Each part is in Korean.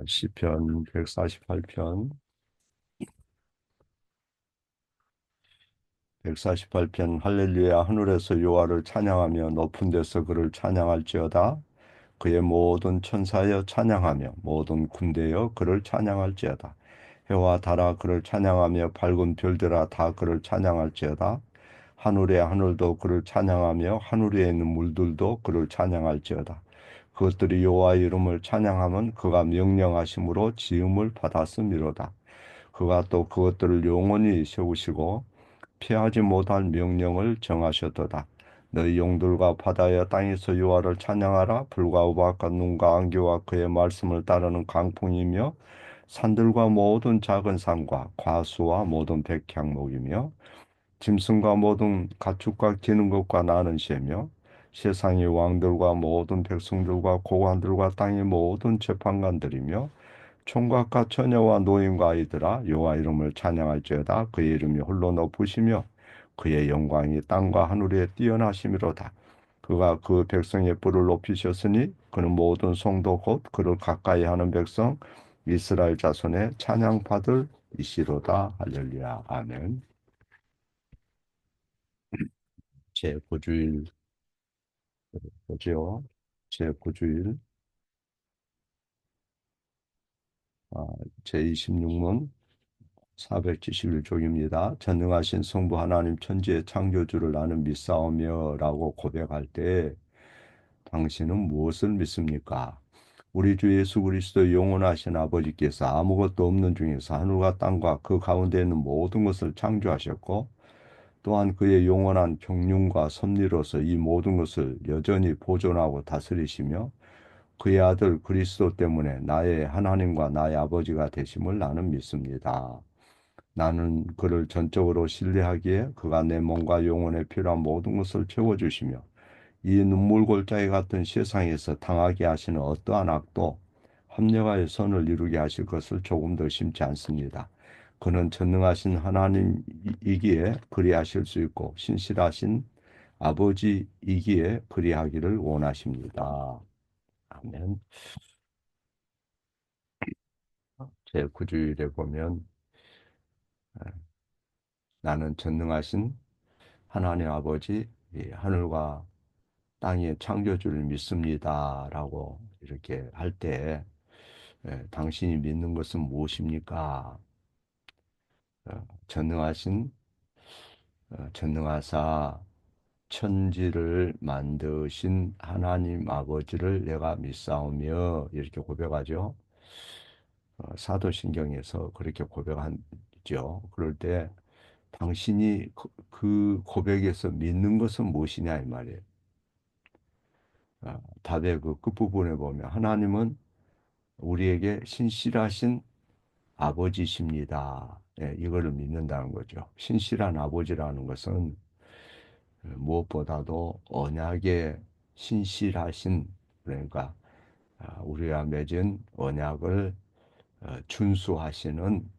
시편 148편, 148편 할렐루야 하늘에서 여호와를 찬양하며 높은 데서 그를 찬양할지어다. 그의 모든 천사여 찬양하며 모든 군대여 그를 찬양할지어다. 해와 달아 그를 찬양하며 밝은 별들아 다 그를 찬양할지어다. 하늘의 하늘도 그를 찬양하며 하늘 위에 있는 물들도 그를 찬양할지어다. 그것들이 여호와의 이름을 찬양하면 그가 명령하심으로 지음을 받았음이로다. 그가 또 그것들을 영원히 세우시고 피하지 못할 명령을 정하셨도다. 너희 용들과 바다의 땅에서 여호와를 찬양하라. 불과 우박과 눈과 안개와 그의 말씀을 따르는 강풍이며 산들과 모든 작은 산과 과수와 모든 백향목이며 짐승과 모든 가축과 기는 것과 나는 새며 세상의 왕들과 모든 백성들과 고관들과 땅의 모든 재판관들이며 총각과 처녀와 노인과 아이들아 여호와 이름을 찬양할지어다. 그의 이름이 홀로 높으시며 그의 영광이 땅과 하늘에 뛰어나심이로다. 그가 그 백성의 뿔을 높이셨으니 그는 모든 성도 곧 그를 가까이 하는 백성 이스라엘 자손의 찬양받을 이시로다. 할렐루야. 아멘. 제9주일 보지요. 제9주일 제26문 471쪽입니다. 전능하신 성부 하나님 천지의 창조주를 나는 믿사오며 라고 고백할 때 당신은 무엇을 믿습니까? 우리 주 예수 그리스도 영원하신 아버지께서 아무것도 없는 중에서 하늘과 땅과 그 가운데 있는 모든 것을 창조하셨고 또한 그의 영원한 경륜과 섭리로서 이 모든 것을 여전히 보존하고 다스리시며 그의 아들 그리스도 때문에 나의 하나님과 나의 아버지가 되심을 나는 믿습니다. 나는 그를 전적으로 신뢰하기에 그가 내 몸과 영혼에 필요한 모든 것을 채워주시며 이 눈물골짜기 같은 세상에서 당하게 하시는 어떠한 악도 합력하여 선을 이루게 하실 것을 조금도 심지 않습니다. 그는 전능하신 하나님이기에 그리하실 수 있고 신실하신 아버지이기에 그리하기를 원하십니다. 아멘. 제9주일에 보면 나는 전능하신 하나님 아버지 하늘과 땅의 창조주를 믿습니다라고 이렇게 할 때 당신이 믿는 것은 무엇입니까? 전능하신 전능하사 천지를 만드신 하나님 아버지를 내가 믿사오며 이렇게 고백하죠. 사도신경에서 그렇게 고백하죠. 그럴 때 당신이 그 고백에서 믿는 것은 무엇이냐 이 말이에요. 답의 그 끝부분에 보면 하나님은 우리에게 신실하신 아버지십니다. 이거를 믿는다는 거죠. 신실한 아버지라는 것은 무엇보다도 언약에 신실하신 그러니까 우리가 맺은 언약을 준수하시는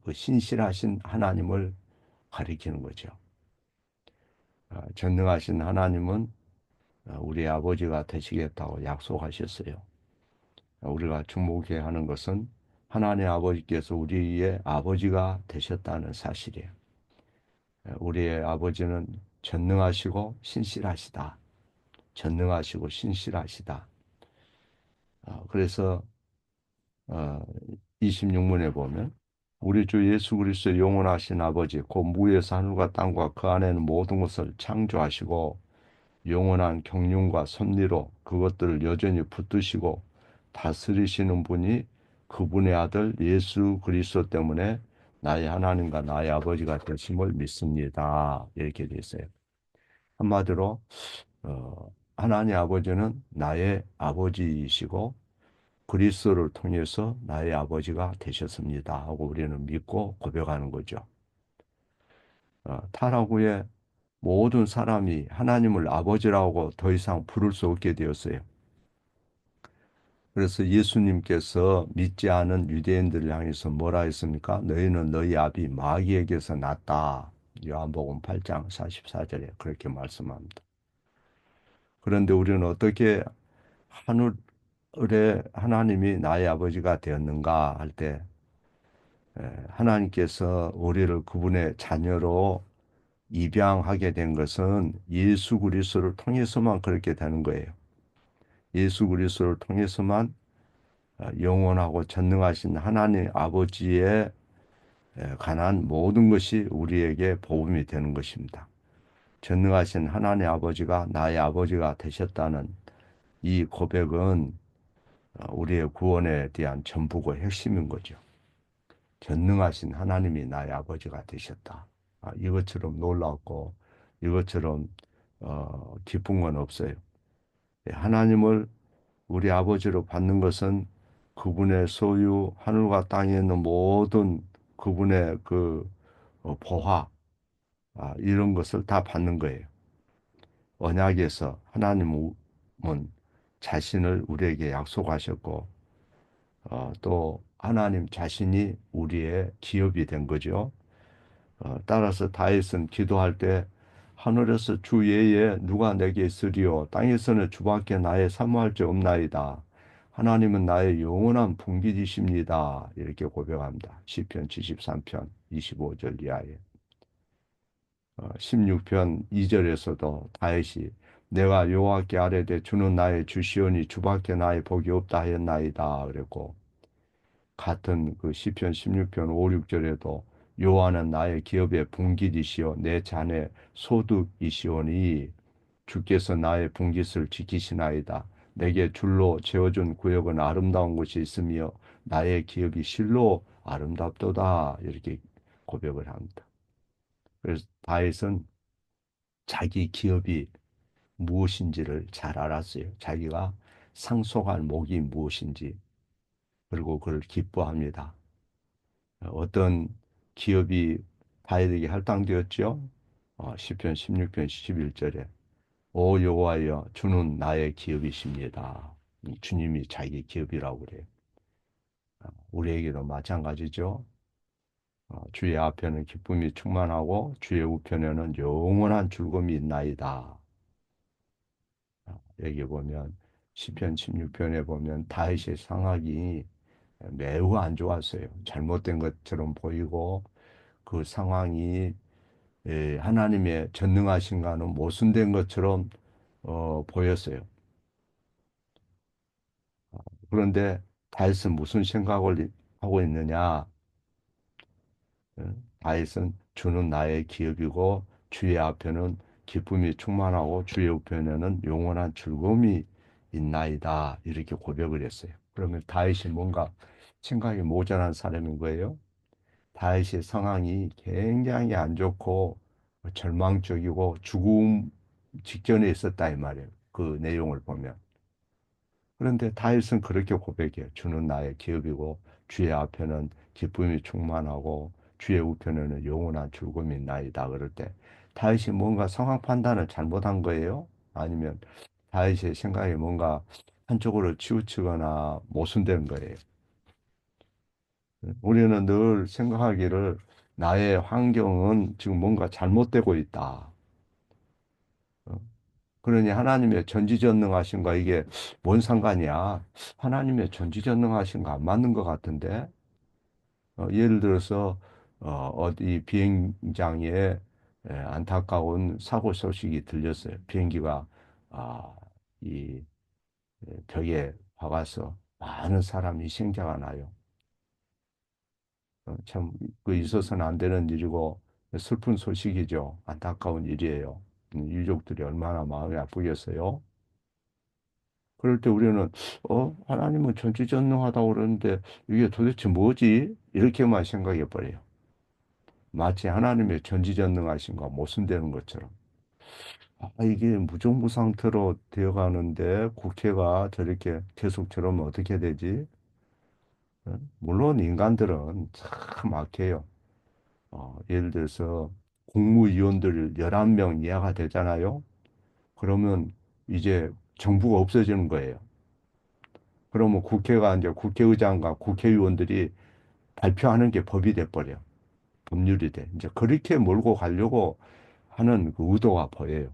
그 신실하신 하나님을 가리키는 거죠. 전능하신 하나님은 우리 아버지가 되시겠다고 약속하셨어요. 우리가 주목해야 하는 것은 하나님 아버지께서 우리의 아버지가 되셨다는 사실이에요. 우리의 아버지는 전능하시고 신실하시다. 전능하시고 신실하시다. 그래서 26문에 보면 우리 주 예수 그리스도의 영원하신 아버지 곧 무에서 하늘과 땅과 그 안에는 모든 것을 창조하시고 영원한 경륜과 섭리로 그것들을 여전히 붙드시고 다스리시는 분이 그분의 아들 예수 그리스도 때문에 나의 하나님과 나의 아버지가 되심을 믿습니다. 이렇게 되어 있어요. 한마디로 하나님 아버지는 나의 아버지이시고 그리스도를 통해서 나의 아버지가 되셨습니다 하고 우리는 믿고 고백하는 거죠. 타락후에 모든 사람이 하나님을 아버지라고 더 이상 부를 수 없게 되었어요. 그래서 예수님께서 믿지 않은 유대인들을 향해서 뭐라 했습니까? 너희는 너희 아비 마귀에게서 났다. 요한복음 8장 44절에 그렇게 말씀합니다. 그런데 우리는 어떻게 을에 하나님이 나의 아버지가 되었는가 할 때, 하나님께서 우리를 그분의 자녀로 입양하게 된 것은 예수 그리스도를 통해서만 그렇게 되는 거예요. 예수 그리스도를 통해서만 영원하고 전능하신 하나님 아버지에 관한 모든 것이 우리에게 복음이 되는 것입니다. 전능하신 하나님 아버지가 나의 아버지가 되셨다는 이 고백은 우리의 구원에 대한 전부고 핵심인 거죠. 전능하신 하나님이 나의 아버지가 되셨다. 이것처럼 놀랍고 이것처럼 기쁜 건 없어요. 하나님을 우리 아버지로 받는 것은 그분의 소유 하늘과 땅에 있는 모든 그분의 그 보화 이런 것을 다 받는 거예요. 언약에서 하나님은 자신을 우리에게 약속하셨고 또 하나님 자신이 우리의 기업이 된 거죠. 따라서 다윗은 기도할 때 하늘에서 주 외에 누가 내게 있으리요 땅에서는 주밖에 나의 사모할 자 없나이다. 하나님은 나의 영원한 분깃이십니다. 이렇게 고백합니다. 시편 73편 25절 이하에 16편 2절에서도 다윗이 내가 여호와께 아뢰되 주는 나의 주시오니 주밖에 나의 복이 없다 하였나이다 그랬고 같은 그 시편 16편 5, 6절에도 여호와는 나의 기업의 분깃이시오 내 잔의 소득이시오니 주께서 나의 분깃을 지키시나이다. 내게 줄로 재어준 구역은 아름다운 곳이 있으며 나의 기업이 실로 아름답도다. 이렇게 고백을 합니다. 그래서 다윗은 자기 기업이 무엇인지를 잘 알았어요. 자기가 상속할 목이 무엇인지 그리고 그를 기뻐합니다. 어떤 기업이 다윗에게 할당되었죠? 시편 16편 11절에 오 여호와여 주는 나의 기업이십니다. 주님이 자기 기업이라고 그래요. 우리에게도 마찬가지죠. 주의 앞에는 기쁨이 충만하고 주의 우편에는 영원한 즐거움이 있나이다. 여기 보면 시편 16편에 보면 다윗의 상황이 매우 안 좋았어요. 잘못된 것처럼 보이고 그 상황이 하나님의 전능하신가는 모순된 것처럼 보였어요. 그런데 다윗은 무슨 생각을 하고 있느냐? 다윗은 주는 나의 기업이고 주의 앞에는 기쁨이 충만하고 주의 우편에는 영원한 즐거움이 있나이다. 이렇게 고백을 했어요. 그러면 다윗이 뭔가 생각이 모자란 사람인 거예요. 다윗의 상황이 굉장히 안 좋고 절망적이고 죽음 직전에 있었다 이 말이에요. 그 내용을 보면. 그런데 다윗은 그렇게 고백해요. 주는 나의 기업이고 주의 앞에는 기쁨이 충만하고 주의 우편에는 영원한 즐거움이 있나이다. 그럴 때 다윗이 뭔가 상황 판단을 잘못한 거예요? 아니면 다윗의 생각이 뭔가 한쪽으로 치우치거나 모순된 거예요? 우리는 늘 생각하기를 나의 환경은 지금 뭔가 잘못되고 있다. 어? 그러니 하나님의 전지전능하신가 이게 뭔 상관이야? 하나님의 전지전능하신가 안 맞는 것 같은데 예를 들어서 어디 비행장에 안타까운 사고 소식이 들렸어요. 비행기가 아, 이 벽에 박아서 많은 사람이 희생자가 나요. 참, 그 있어서는 안 되는 일이고 슬픈 소식이죠. 안타까운 일이에요. 유족들이 얼마나 마음이 아프겠어요. 그럴 때 우리는 하나님은 전지전능하다고 그러는데 이게 도대체 뭐지? 이렇게만 생각해 버려요. 마치 하나님의 전지전능하신가 모순되는 것처럼. 이게 무정부 상태로 되어가는데 국회가 저렇게 계속 저러면 어떻게 되지? 물론 인간들은 참 악해요. 예를 들어서 국무위원들 11명 이하가 되잖아요. 그러면 이제 정부가 없어지는 거예요. 그러면 국회가 이제 국회의장과 국회의원들이 발표하는 게 법이 돼버려. 법률이 돼. 이제 그렇게 몰고 가려고 하는 그 의도가 보여요.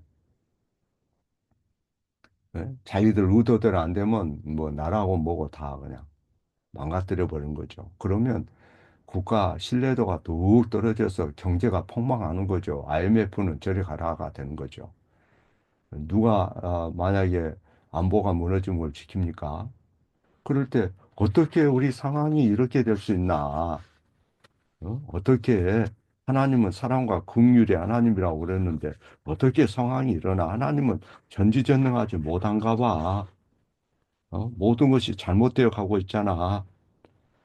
예? 자기들 의도대로 안 되면 뭐 나라고 뭐고 다 그냥 망가뜨려 버린 거죠. 그러면 국가 신뢰도가 뚝 떨어져서 경제가 폭망하는 거죠. IMF는 저리 가라가 되는 거죠. 누가 만약에 안보가 무너진 걸 지킵니까? 그럴 때 어떻게 우리 상황이 이렇게 될 수 있나? 어떻게 하나님은 사랑과 긍휼의 하나님이라고 그랬는데 어떻게 상황이 일어나? 하나님은 전지전능하지 못한가 봐. 모든 것이 잘못되어 가고 있잖아.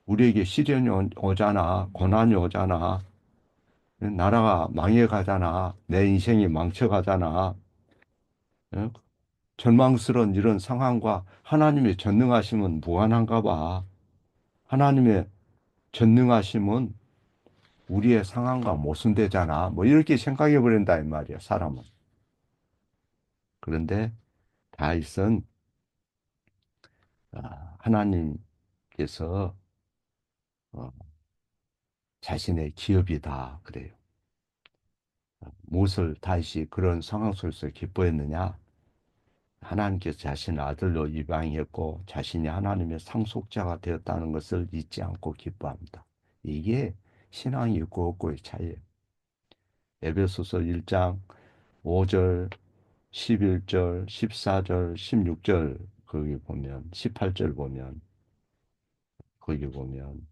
우리에게 시련이 오잖아. 고난이 오잖아. 나라가 망해가잖아. 내 인생이 망쳐가잖아. 어? 절망스러운 이런 상황과 하나님의 전능하심은 무관한가 봐. 하나님의 전능하심은 우리의 상황과 모순되잖아. 뭐 이렇게 생각해 버린다 이 말이야, 사람은. 그런데 다윗은 하나님께서 어, 자신의 기업이다 그래요. 무엇을 다윗이 그런 상황 속에서 기뻐했느냐? 하나님께서 자신의 아들로 입양했고 자신이 하나님의 상속자가 되었다는 것을 잊지 않고 기뻐합니다. 이게 신앙이 있고 없고의 차이예요. 에베소서 1장 5절, 11절, 14절, 16절 거기 보면 18절 보면 거기 보면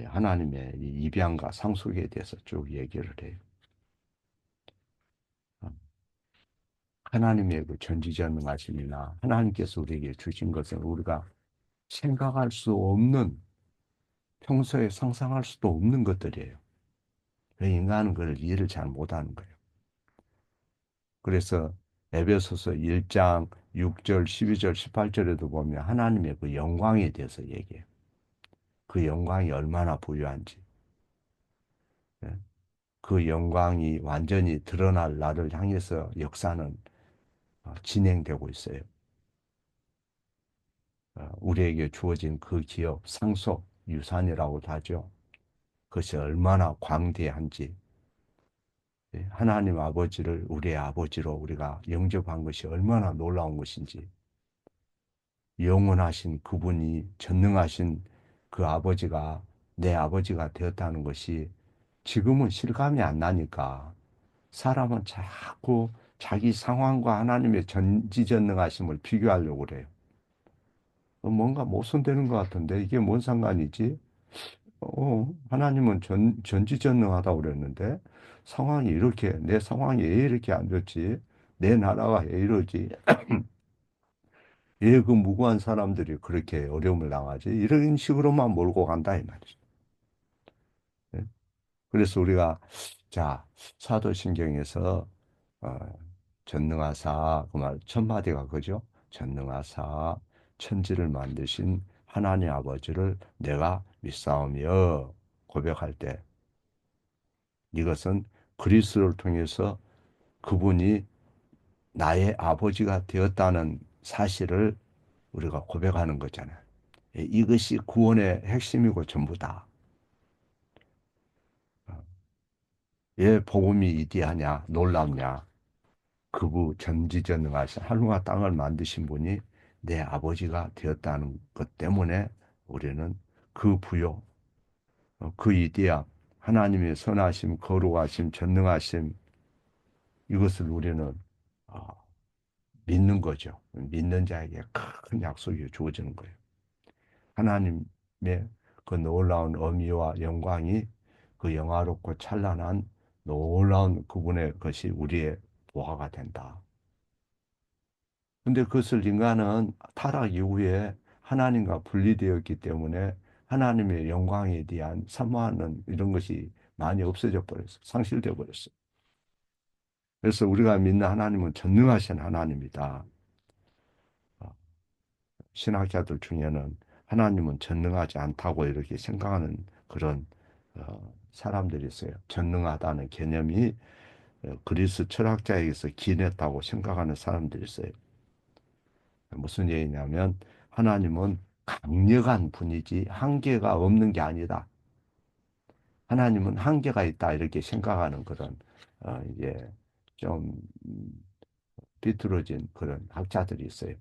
하나님의 이 입양과 상속에 대해서 쭉 얘기를 해요. 하나님의 그 전지전능하심이나 하나님께서 우리에게 주신 것은 우리가 생각할 수 없는 평소에 상상할 수도 없는 것들이에요. 인간은 그걸 이해를 잘 못하는 거예요. 그래서 에베소서 1장 6절, 12절, 18절에도 보면 하나님의 그 영광에 대해서 얘기해요. 그 영광이 얼마나 부유한지. 예? 그 영광이 완전히 드러날 날을 향해서 역사는 진행되고 있어요. 우리에게 주어진 그 기업, 상속, 유산이라고도 하죠. 그것이 얼마나 광대한지. 예, 하나님 아버지를 우리의 아버지로 우리가 영접한 것이 얼마나 놀라운 것인지, 영원하신 그분이 전능하신 그 아버지가 내 아버지가 되었다는 것이 지금은 실감이 안 나니까 사람은 자꾸 자기 상황과 하나님의 전지전능하심을 비교하려고 그래요. 뭔가 모순되는 것 같은데 이게 뭔 상관이지? 하나님은 전지전능하다고 그랬는데 상황이 이렇게, 내 상황이 왜 이렇게 안 좋지? 내 나라가 왜 이러지? 왜 그 무고한 사람들이 그렇게 어려움을 당하지? 이런 식으로만 몰고 간다 이 말이죠. 예? 그래서 우리가 자 사도신경에서 어, 전능하사 그 말 첫 마디가 그죠? 전능하사 천지를 만드신 하나님 아버지를 내가 믿사오며 고백할 때 이것은 그리스도를 통해서 그분이 나의 아버지가 되었다는 사실을 우리가 고백하는 거잖아요. 이것이 구원의 핵심이고 전부다. 왜 복음이 이디하냐, 놀랍냐. 그부 전지전능하신 하늘과 땅을 만드신 분이 내 아버지가 되었다는 것 때문에 우리는 그 부요, 그 이디야, 하나님의 선하심, 거룩하심, 전능하심 이것을 우리는 어, 믿는 거죠. 믿는 자에게 큰 약속이 주어지는 거예요. 하나님의 그 놀라운 어미와 영광이 그 영화롭고 찬란한 놀라운 그분의 것이 우리의 보화가 된다. 근데 그것을 인간은 타락 이후에 하나님과 분리되었기 때문에 하나님의 영광에 대한 사모하는 이런 것이 많이 없어져 버렸어. 상실되어 버렸어. 그래서 우리가 믿는 하나님은 전능하신 하나님이다. 어, 신학자들 중에는 하나님은 전능하지 않다고 이렇게 생각하는 그런 사람들이 있어요. 전능하다는 개념이 그리스 철학자에게서 기인했다고 생각하는 사람들이 있어요. 무슨 얘기냐면 하나님은 강력한 분이지 한계가 없는 게 아니다. 하나님은 한계가 있다 이렇게 생각하는 그런 이제 좀 삐뚤어진 그런 학자들이 있어요.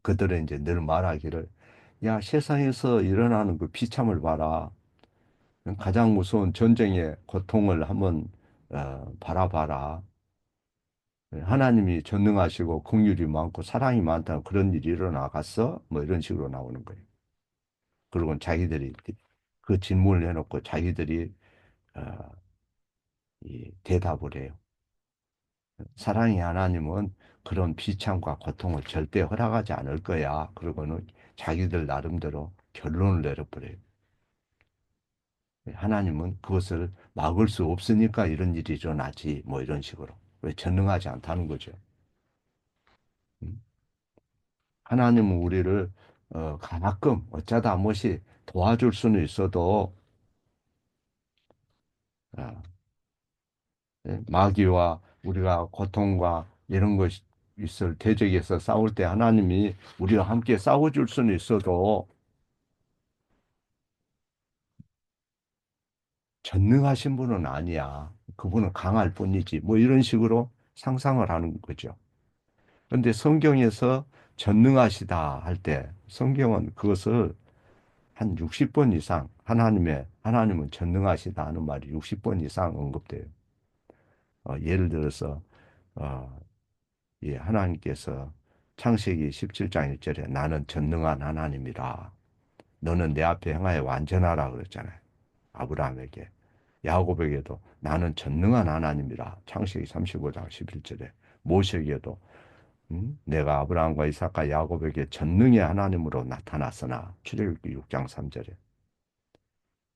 그들은 이제 늘 말하기를, 야, 세상에서 일어나는 그 비참을 봐라. 가장 무서운 전쟁의 고통을 한번 바라봐라. 하나님이 전능하시고 긍휼이 많고 사랑이 많다는 그런 일이 일어나갔어? 뭐 이런 식으로 나오는 거예요. 그리고 자기들이 그 질문을 해놓고 자기들이 어, 이 대답을 해요. 사랑의 하나님은 그런 비참과 고통을 절대 허락하지 않을 거야. 그러고는 자기들 나름대로 결론을 내려버려요. 하나님은 그것을 막을 수 없으니까 이런 일이 일어나지. 뭐 이런 식으로. 왜 전능하지 않다는 거죠. 음. 하나님은 우리를 가끔 어쩌다 한 번씩 도와줄 수는 있어도 어, 마귀와 우리가 고통과 이런 것이 있을 대적에서 싸울 때 하나님이 우리와 함께 싸워줄 수는 있어도 전능하신 분은 아니야. 그분은 강할 뿐이지. 뭐 이런 식으로 상상을 하는 거죠. 그런데 성경에서 전능하시다 할 때 성경은 그것을 한 60번 이상 하나님은 전능하시다 하는 말이 60번 이상 언급돼요. 예를 들어서 어, 예, 하나님께서 창세기 17장 1절에 나는 전능한 하나님이라 너는 내 앞에 행하여 완전하라 그랬잖아요. 아브라함에게. 야곱에게도 나는 전능한 하나님이라 창세기 35장 11절에 모세에게도 내가 아브라함과 이삭과 야곱에게 전능의 하나님으로 나타났으나 출애굽기 6장 3절에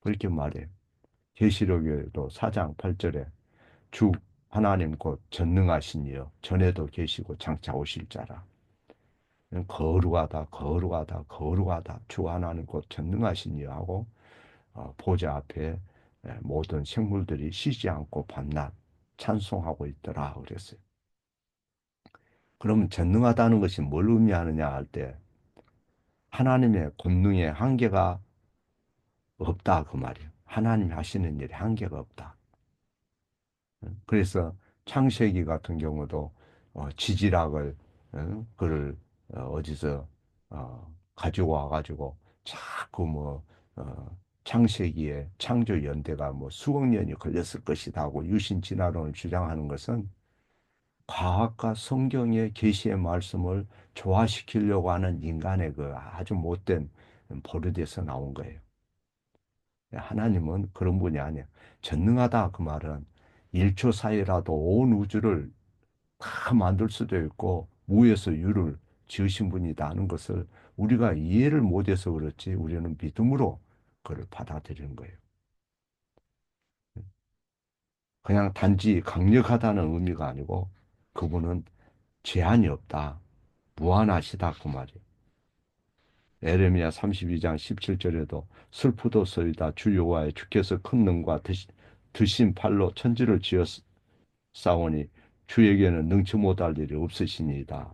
그렇게 말해요. 계시록에도 4장 8절에 주 하나님 곧 전능하신 이여 전에도 계시고 장차 오실 자라. 거룩하다 거룩하다 거룩하다 주 하나님 곧 전능하신 이여 하고 보좌 앞에 모든 생물들이 쉬지 않고 밤낮 찬송하고 있더라 그랬어요. 그러면 전능하다는 것이 뭘 의미하느냐 할 때 하나님의 권능의 한계가 없다 그 말이에요. 하나님이 하시는 일에 한계가 없다. 그래서 창세기 같은 경우도 지지락을 그를 어디서 가지고 와가지고 자꾸 뭐 창세기에 창조 연대가 뭐 수억 년이 걸렸을 것이다 하고 유신 진화론을 주장하는 것은 과학과 성경의 계시의 말씀을 조화시키려고 하는 인간의 그 아주 못된 버릇에서 나온 거예요. 하나님은 그런 분이 아니에요. 전능하다 그 말은 1초 사이라도 온 우주를 다 만들 수도 있고 무에서 유를 지으신 분이다 하는 것을 우리가 이해를 못해서 그렇지 우리는 믿음으로 그걸 받아들이는 거예요. 그냥 단지 강력하다는 의미가 아니고 그분은 제한이 없다. 무한하시다 그 말이에요. 에레미야 32장 17절에도 슬프도소이다 주 여호와의 주께서 큰 능과 드신 팔로 천지를 지었사오니 주에게는 능치 못할 일이 없으시니이다.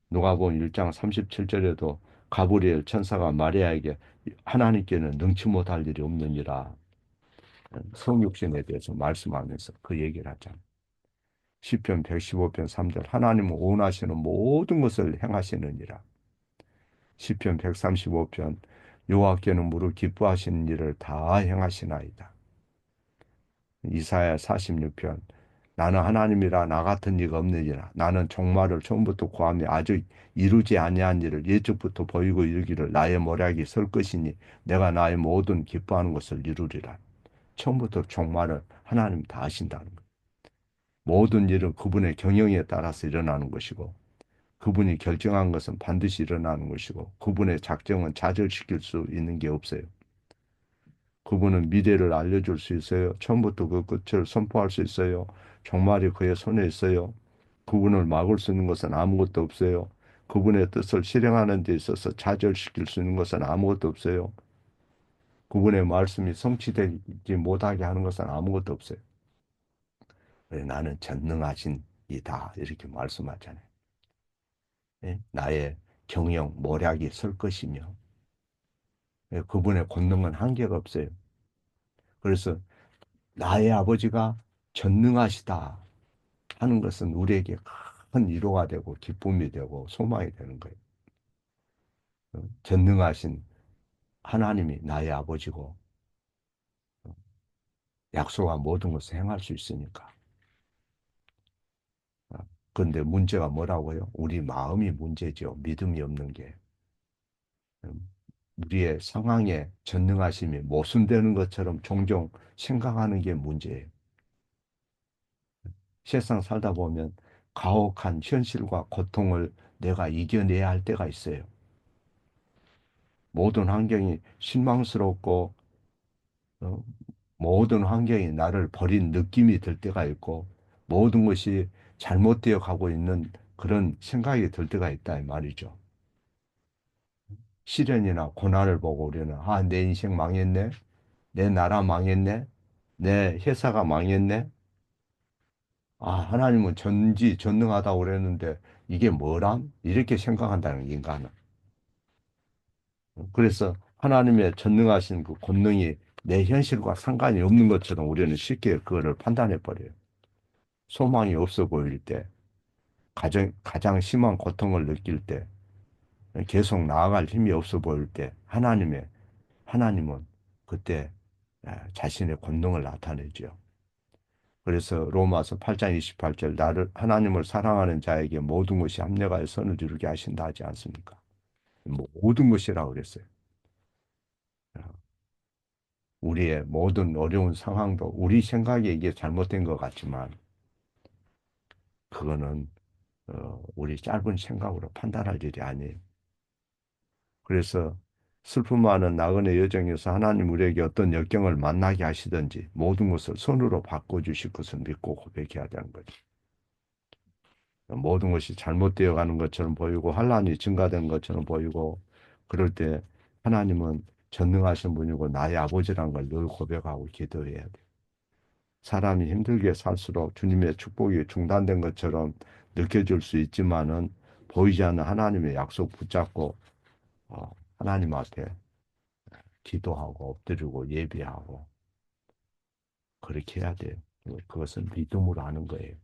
누가복음 1장 37절에도 가브리엘 천사가 마리아에게 하나님께는 능치 못할 일이 없느니라 성육신에 대해서 말씀하면서 그 얘기를 하잖아요. 시편 115편 3절 하나님은 원하시는 모든 것을 행하시느니라. 시편 135편 여호와께는 무릇 기뻐하시는 일을 다 행하시나이다. 이사야 46편 나는 하나님이라 나 같은 이가 없느니라. 나는 종말을 처음부터 구하며 아직 이루지 아니한 일을 예적부터 보이고 이르기를 나의 모략이 설 것이니 내가 나의 모든 기뻐하는 것을 이루리라. 처음부터 종말을 하나님 다 하신다는 거예요. 모든 일은 그분의 경영에 따라서 일어나는 것이고 그분이 결정한 것은 반드시 일어나는 것이고 그분의 작정은 좌절시킬 수 있는 게 없어요. 그분은 미래를 알려줄 수 있어요. 처음부터 그 끝을 선포할 수 있어요. 종말이 그의 손에 있어요. 그분을 막을 수 있는 것은 아무것도 없어요. 그분의 뜻을 실행하는 데 있어서 좌절시킬 수 있는 것은 아무것도 없어요. 그분의 말씀이 성취되지 못하게 하는 것은 아무것도 없어요. 나는 전능하신 이다 이렇게 말씀하잖아요. 예? 나의 경영, 모략이 설 것이며 예, 그분의 권능은 한계가 없어요. 그래서 나의 아버지가 전능하시다 하는 것은 우리에게 큰 위로가 되고 기쁨이 되고 소망이 되는 거예요. 전능하신 하나님이 나의 아버지고 약속한 모든 것을 행할 수 있으니까. 그런데 문제가 뭐라고요? 우리 마음이 문제죠. 믿음이 없는 게. 우리의 상황에 전능하심이 모순되는 것처럼 종종 생각하는 게 문제예요. 세상 살다 보면 가혹한 현실과 고통을 내가 이겨내야 할 때가 있어요. 모든 환경이 실망스럽고 어, 모든 환경이 나를 버린 느낌이 들 때가 있고 모든 것이 잘못되어 가고 있는 그런 생각이 들 때가 있다 이 말이죠. 시련이나 고난을 보고 우리는 아, 내 인생 망했네. 내 나라 망했네. 내 회사가 망했네. 아, 하나님은 전지전능하다고 그랬는데 이게 뭐람? 이렇게 생각한다는 인간은. 그래서 하나님의 전능하신 그 권능이 내 현실과 상관이 없는 것처럼 우리는 쉽게 그거를 판단해 버려요. 소망이 없어 보일 때, 가장 심한 고통을 느낄 때, 계속 나아갈 힘이 없어 보일 때, 하나님은 그때 자신의 권능을 나타내죠. 그래서 로마서 8장 28절, 하나님을 사랑하는 자에게 모든 것이 합력하여 선을 이루게 하신다 하지 않습니까? 모든 것이라고 그랬어요. 우리의 모든 어려운 상황도 우리 생각에 이게 잘못된 것 같지만 그거는 우리 짧은 생각으로 판단할 일이 아니에요. 그래서 슬픔 많은 나그네 여정에서 하나님 우리에게 어떤 역경을 만나게 하시든지 모든 것을 선으로 바꿔주실 것을 믿고 고백해야 되는 거죠. 모든 것이 잘못되어 가는 것처럼 보이고 환란이 증가된 것처럼 보이고 그럴 때 하나님은 전능하신 분이고 나의 아버지란 걸 늘 고백하고 기도해야 돼. 사람이 힘들게 살수록 주님의 축복이 중단된 것처럼 느껴질 수 있지만은 보이지 않는 하나님의 약속 붙잡고 하나님 앞에 기도하고 엎드리고 예배하고 그렇게 해야 돼요. 그것은 믿음으로 하는 거예요.